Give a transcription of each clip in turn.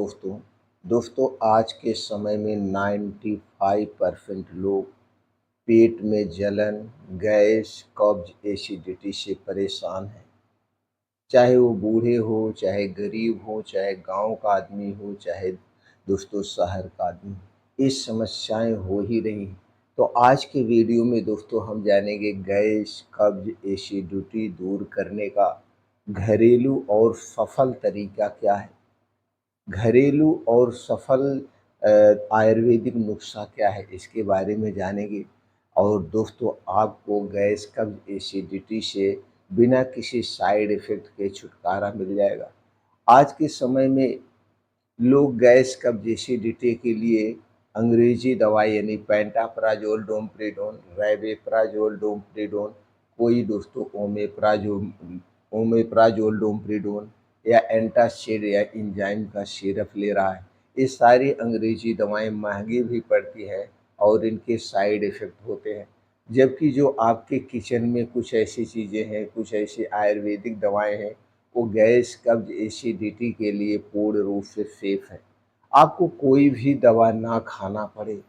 दोस्तों। आज के समय में 95% लोग पेट में जलन, गैस, कब्ज, एसिडिटी से परेशान हैं। चाहे वो बूढ़े हो, चाहे गरीब हो, चाहे गांव का आदमी हो, चाहे शहर का आदमी हो, ये समस्याएं हो ही रही हैं। तो आज के वीडियो में दोस्तों हम जानेंगे गैस, कब्ज, एसिडिटी दूर करने का घरेलू और सफल तरीका क्या है। घरेलू और सफल आयुर्वेदिक नुस्खा क्या है, इसके बारे में जानेंगे। और दोस्तों आपको गैस, कब्ज, एसिडिटी से बिना किसी साइड इफ़ेक्ट के छुटकारा मिल जाएगा। आज के समय में लोग गैस, कब्ज, एसिडिटी के लिए अंग्रेजी दवाई यानी पेंटाप्राज़ोल, डोमपेडोन, राइबेप्राज़ोल, डोमपेडोन, कोई दोस्तों ओमेप्राज़ोल, डोमपेडोन या एंटासिड या एंजाइम का सिरप ले रहा है। ये सारी अंग्रेजी दवाएं महंगी भी पड़ती हैं और इनके साइड इफ़ेक्ट होते हैं। जबकि जो आपके किचन में कुछ ऐसी चीज़ें हैं, कुछ ऐसी आयुर्वेदिक दवाएं हैं, वो गैस, कब्ज, एसिडिटी के लिए पूर्ण रूप से सेफ है। आपको कोई भी दवा ना खाना पड़े,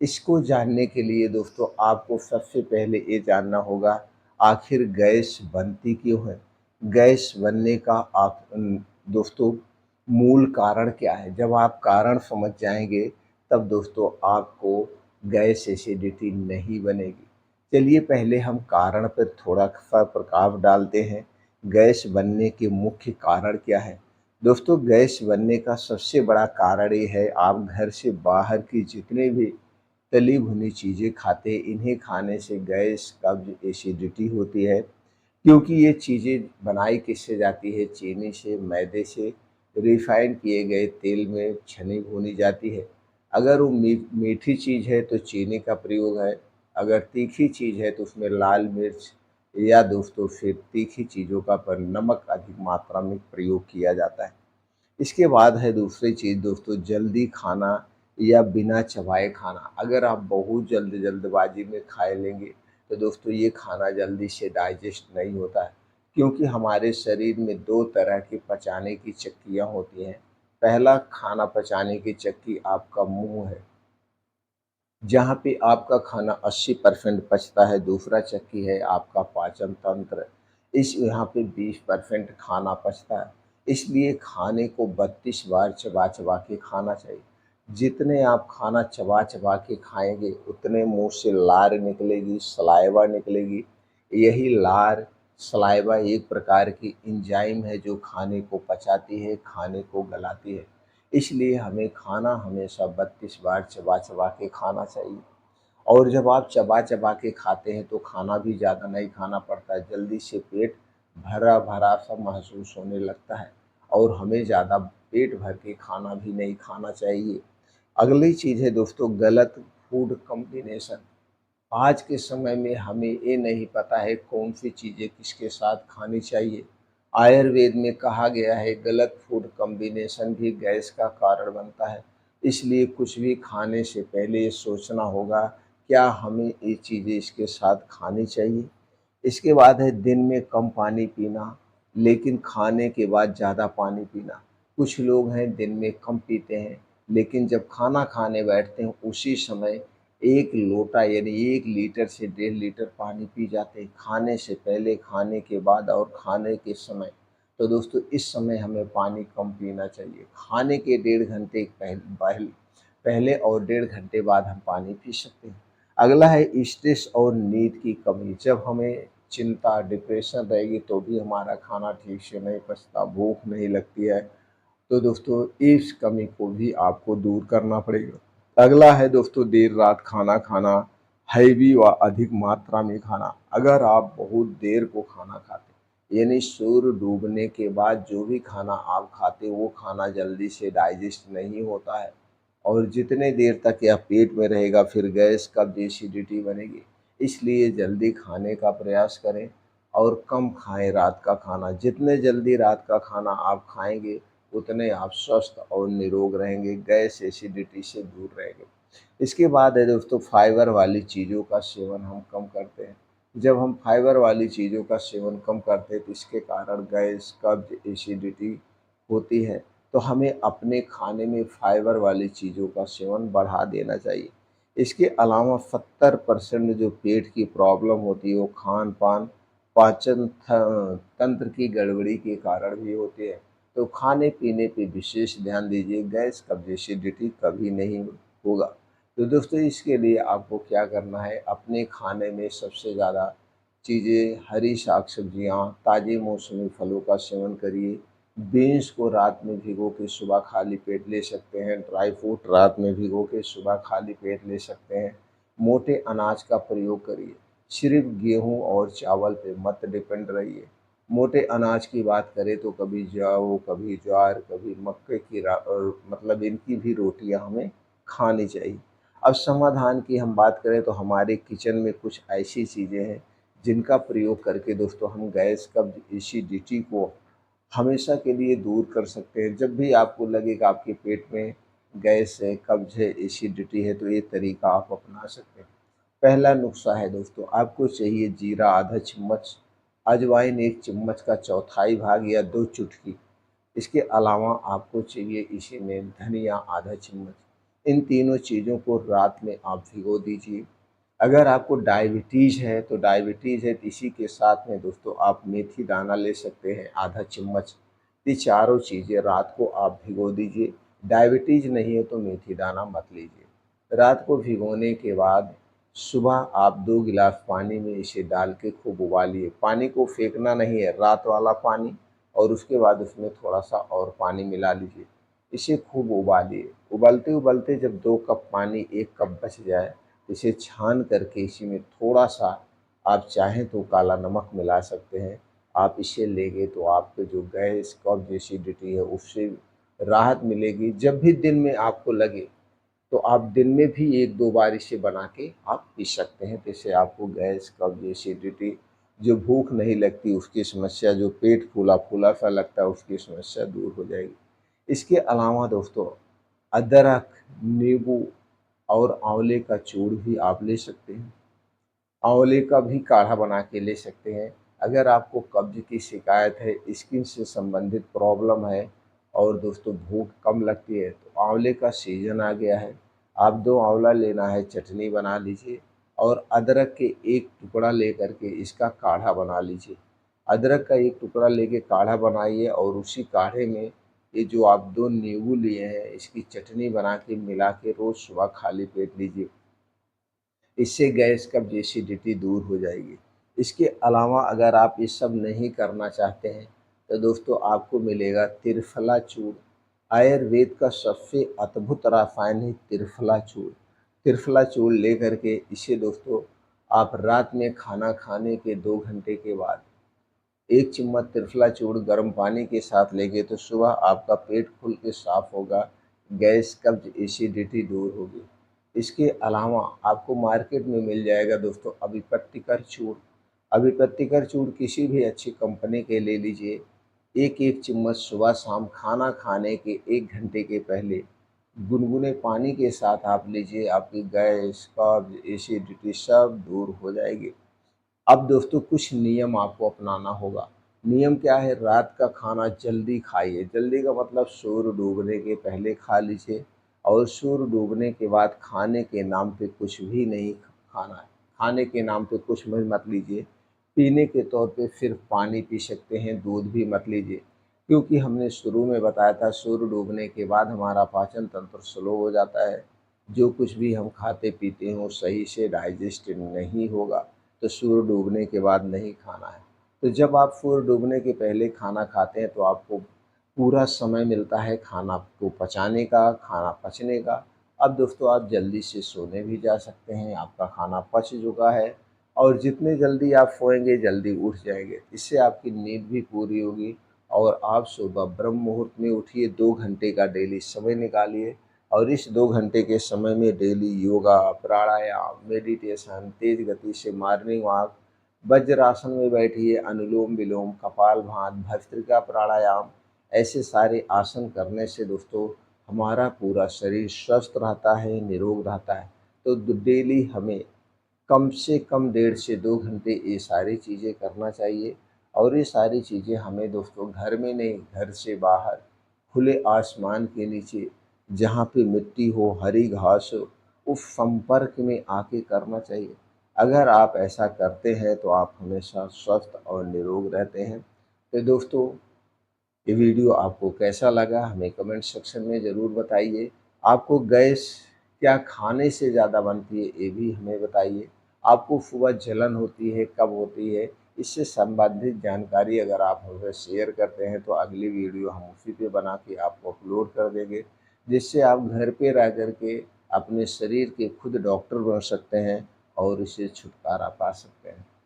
इसको जानने के लिए दोस्तों आपको सबसे पहले ये जानना होगा आखिर गैस बनती क्यों है। गैस बनने का दोस्तों मूल कारण क्या है। जब आप कारण समझ जाएंगे तब दोस्तों आपको गैस, एसिडिटी नहीं बनेगी। चलिए पहले हम कारण पर थोड़ा सा प्रकाश डालते हैं। गैस बनने के मुख्य कारण क्या है। दोस्तों गैस बनने का सबसे बड़ा कारण ये है, आप घर से बाहर की जितने भी तली भुनी चीज़ें खाते हैं, इन्हें खाने से गैस, कब्ज, एसिडिटी होती है। क्योंकि ये चीज़ें बनाई किससे जाती है, चीनी से, मैदे से, रिफाइंड किए गए तेल में छनी भुनी जाती है। अगर वो मीठी चीज़ है तो चीनी का प्रयोग है, अगर तीखी चीज़ है तो उसमें लाल मिर्च या दोस्तों फिर तीखी चीज़ों का पर नमक अधिक मात्रा में प्रयोग किया जाता है। इसके बाद है दूसरी चीज़ दोस्तों, जल्दी खाना या बिना चबाए खाना। अगर आप बहुत जल्दबाजी में खा लेंगे तो दोस्तों ये खाना जल्दी से डाइजेस्ट नहीं होता है। क्योंकि हमारे शरीर में दो तरह की पचाने की चक्कियाँ होती हैं। पहला खाना पचाने की चक्की आपका मुंह है, जहाँ पे आपका खाना 80% पचता है। दूसरा चक्की है आपका पाचन तंत्र, इस यहाँ पे 20% खाना पचता है। इसलिए खाने को 32 बार चबा चबा के खाना चाहिए। जितने आप खाना चबा चबा के खाएंगे उतने मुंह से लार निकलेगी, सलाइवा निकलेगी। यही लार, सलाइवा एक प्रकार की एंजाइम है जो खाने को पचाती है, खाने को गलाती है। इसलिए हमें खाना हमेशा 32 बार चबा चबा के खाना चाहिए। और जब आप चबा चबा के खाते हैं तो खाना भी ज़्यादा नहीं खाना पड़ता है, जल्दी से पेट भरा भरा सा महसूस होने लगता है। और हमें ज़्यादा पेट भर के खाना भी नहीं खाना चाहिए। अगली चीज़ है दोस्तों, गलत फूड कॉम्बिनेशन। आज के समय में हमें ये नहीं पता है कौन सी चीज़ें किसके साथ खानी चाहिए। आयुर्वेद में कहा गया है गलत फूड कॉम्बिनेशन भी गैस का कारण बनता है। इसलिए कुछ भी खाने से पहले ये सोचना होगा क्या हमें ये चीज़ें इसके साथ खानी चाहिए। इसके बाद है दिन में कम पानी पीना, लेकिन खाने के बाद ज़्यादा पानी पीना। कुछ लोग हैं दिन में कम पीते हैं, लेकिन जब खाना खाने बैठते हैं उसी समय 1 लोटा यानी 1 लीटर से 1.5 लीटर पानी पी जाते हैं, खाने से पहले, खाने के बाद और खाने के समय। तो दोस्तों इस समय हमें पानी कम पीना चाहिए। खाने के 1.5 घंटे पहले और 1.5 घंटे बाद हम पानी पी सकते हैं। अगला है स्ट्रेस और नींद की कमी। जब हमें चिंता, डिप्रेशन रहेगी तो भी हमारा खाना ठीक से नहीं पचता, भूख नहीं लगती है। तो दोस्तों इस कमी को भी आपको दूर करना पड़ेगा। अगला है दोस्तों देर रात खाना खाना, हैवी व अधिक मात्रा में खाना। अगर आप बहुत देर को खाना खाते यानी सूर्य डूबने के बाद जो भी खाना आप खाते वो खाना जल्दी से डाइजेस्ट नहीं होता है, और जितने देर तक यह पेट में रहेगा फिर गैस, कब्ज, एसिडिटी बनेगी। इसलिए जल्दी खाने का प्रयास करें और कम खाएं रात का खाना। जितने जल्दी रात का खाना आप खाएंगे उतने आप स्वस्थ और निरोग रहेंगे, गैस, एसिडिटी से दूर रहेंगे। इसके बाद है दोस्तों फाइबर वाली चीज़ों का सेवन हम कम करते हैं। जब हम फाइबर वाली चीज़ों का सेवन कम करते हैं तो इसके कारण गैस, कब्ज, एसिडिटी होती है। तो हमें अपने खाने में फाइबर वाली चीज़ों का सेवन बढ़ा देना चाहिए। इसके अलावा 70% जो पेट की प्रॉब्लम होती है वो खान-पान, पाचन तंत्र की गड़बड़ी के कारण भी होती है। तो खाने-पीने पे विशेष ध्यान दीजिए, गैस, कब्ज़, एसिडिटी कभी नहीं होगा। तो दोस्तों इसके लिए आपको क्या करना है, अपने खाने में सबसे ज़्यादा चीज़ें हरी साग-सब्जियाँ, ताज़े मौसमी फलों का सेवन करिए। बीन्स को रात में भिगो के सुबह खाली पेट ले सकते हैं, ड्राई फ्रूट रात में भिगो के सुबह खाली पेट ले सकते हैं। मोटे अनाज का प्रयोग करिए, सिर्फ़ गेहूँ और चावल पे मत डिपेंड रहिए। मोटे अनाज की बात करें तो कभी जौ, कभी ज्वार, कभी मक्के की मतलब इनकी भी रोटियाँ हमें खानी चाहिए। अब समाधान की हम बात करें तो हमारे किचन में कुछ ऐसी चीज़ें हैं, जिनका प्रयोग करके दोस्तों हम गैस, कब्ज़, एसिडिटी को हमेशा के लिए दूर कर सकते हैं। जब भी आपको लगे कि आपके पेट में गैस है, कब्ज़ है, एसिडिटी है, तो ये तरीका आप अपना सकते हैं। पहला नुस्ख़ा है दोस्तों, आपको चाहिए जीरा आधा चम्मच, अजवाइन 1 चम्मच का चौथाई भाग या 2 चुटकी। इसके अलावा आपको चाहिए इसी में धनिया आधा चम्मच। इन तीनों चीज़ों को रात में आप भिगो दीजिए। अगर आपको डायबिटीज़ है तो डायबिटीज़ है तो इसी के साथ में दोस्तों आप मेथी दाना ले सकते हैं आधा चम्मच। ये चारों चीज़ें रात को आप भिगो दीजिए। डायबिटीज़ नहीं है तो मेथी दाना मत लीजिए। रात को भिगोने के बाद सुबह आप 2 गिलास पानी में इसे डाल के खूब उबालिए। पानी को फेंकना नहीं है, रात वाला पानी, और उसके बाद उसमें थोड़ा-सा और पानी मिला लीजिए। इसे खूब उबालिए। उबलते-उबलते जब 2 कप पानी 1 कप बच जाए, इसे छान करके इसी में थोड़ा-सा आप चाहें तो काला नमक मिला सकते हैं। आप इसे लेंगे तो आपके जो गैस, कब्ज़, एसिडिटी है उससे राहत मिलेगी। जब भी दिन में आपको लगे तो आप दिन में भी 1-2 बार इसे बना के आप पी सकते हैं। तो इससे आपको गैस, कब्ज़, एसिडिटी, जो भूख नहीं लगती उसकी समस्या, जो पेट फूला-फूला सा लगता है उसकी समस्या दूर हो जाएगी। इसके अलावा दोस्तों अदरक, नींबू और आंवले का चूर्ण भी आप ले सकते हैं। आंवले का भी काढ़ा बना के ले सकते हैं। अगर आपको कब्ज़ की शिकायत है, स्किन से संबंधित प्रॉब्लम है और दोस्तों भूख कम लगती है, तो आंवले का सीज़न आ गया है। आप 2 आंवला लेना है, चटनी बना लीजिए और अदरक के 1 टुकड़ा लेकर के इसका काढ़ा बना लीजिए। अदरक का 1 टुकड़ा लेके काढ़ा बनाइए और उसी काढ़े में ये जो आप 2 नींबू लिए हैं, इसकी चटनी बना के मिला के रोज़ सुबह खाली पेट लीजिए। इससे गैस, कब्ज़, एसिडिटी दूर हो जाएगी। इसके अलावा अगर आप ये सब नहीं करना चाहते हैं, तो दोस्तों आपको मिलेगा त्रिफला चूर्ण। आयुर्वेद का सबसे अद्भुत रसायन है त्रिफला चूर्ण। त्रिफला चूर्ण लेकर के इसे दोस्तों आप रात में खाना खाने के 2 घंटे के बाद 1 चम्मच त्रिफला चूर्ण गर्म पानी के साथ लेंगे तो सुबह आपका पेट खुल के साफ़ होगा, गैस, कब्ज़, एसिडिटी दूर होगी। इसके अलावा आपको मार्केट में मिल जाएगा दोस्तों अभिपत्तिकर चूर्ण। अभिपत्तिकर चूर्ण किसी भी अच्छी कंपनी के ले लीजिए। 1-1 चम्मच सुबह-शाम खाना खाने के 1 घंटे के पहले गुनगुने पानी के साथ आप लीजिए, आपकी गैस, कब्ज़, एसिडिटी सब दूर हो जाएगी। अब दोस्तों कुछ नियम आपको अपनाना होगा। नियम क्या है? रात का खाना जल्दी खाइए। जल्दी का मतलब सूर्य डूबने के पहले खा लीजिए और सूर्य डूबने के बाद खाने के नाम पे कुछ भी नहीं खाना है। खाने के नाम पे कुछ भी मत लीजिए। पीने के तौर पे सिर्फ़ पानी पी सकते हैं, दूध भी मत लीजिए। क्योंकि हमने शुरू में बताया था सूर्य डूबने के बाद हमारा पाचन तंत्र स्लो हो जाता है। जो कुछ भी हम खाते-पीते हैं वो सही से डाइजेस्ट नहीं होगा। तो सूर्य डूबने के बाद नहीं खाना है। तो जब आप सूर्य डूबने के पहले खाना खाते हैं तो आपको पूरा समय मिलता है खाना को पचाने का, खाना पचने का। अब दोस्तों आप जल्दी से सोने भी जा सकते हैं, आपका खाना पच चुका है और जितने जल्दी आप सोएंगे जल्दी उठ जाएंगे। इससे आपकी नींद भी पूरी होगी और आप सुबह ब्रह्म मुहूर्त में उठिए, 2 घंटे का डेली समय निकालिए और इस 2 घंटे के समय में डेली योगा, प्राणायाम, मेडिटेशन, तेज़ गति से मॉर्निंग वॉक, वज्रासन में बैठिए, अनुलोम-विलोम, कपालभाति, भस्त्रिका प्राणायाम, ऐसे सारे आसन करने से दोस्तों हमारा पूरा शरीर स्वस्थ रहता है, निरोग रहता है। तो डेली हमें कम से कम 1.5 से 2 घंटे ये सारी चीज़ें करना चाहिए और ये सारी चीज़ें हमें दोस्तों घर में नहीं, घर से बाहर खुले आसमान के नीचे, जहाँ पे मिट्टी हो, हरी घास हो, उस संपर्क में आके करना चाहिए। अगर आप ऐसा करते हैं तो आप हमेशा स्वस्थ और निरोग रहते हैं। तो दोस्तों, ये वीडियो आपको कैसा लगा हमें कमेंट सेक्शन में ज़रूर बताइए। आपको गैस क्या खाने से ज़्यादा बनती है ये भी हमें बताइए। आपको सुबह जलन होती है, कब होती है? इससे संबंधित जानकारी अगर आप हमसे शेयर करते हैं तो अगली वीडियो हम उसी पे बना के आपको अपलोड कर देंगे, जिससे आप घर पे रह कर के अपने शरीर के खुद डॉक्टर बन सकते हैं और इससे छुटकारा पा सकते हैं।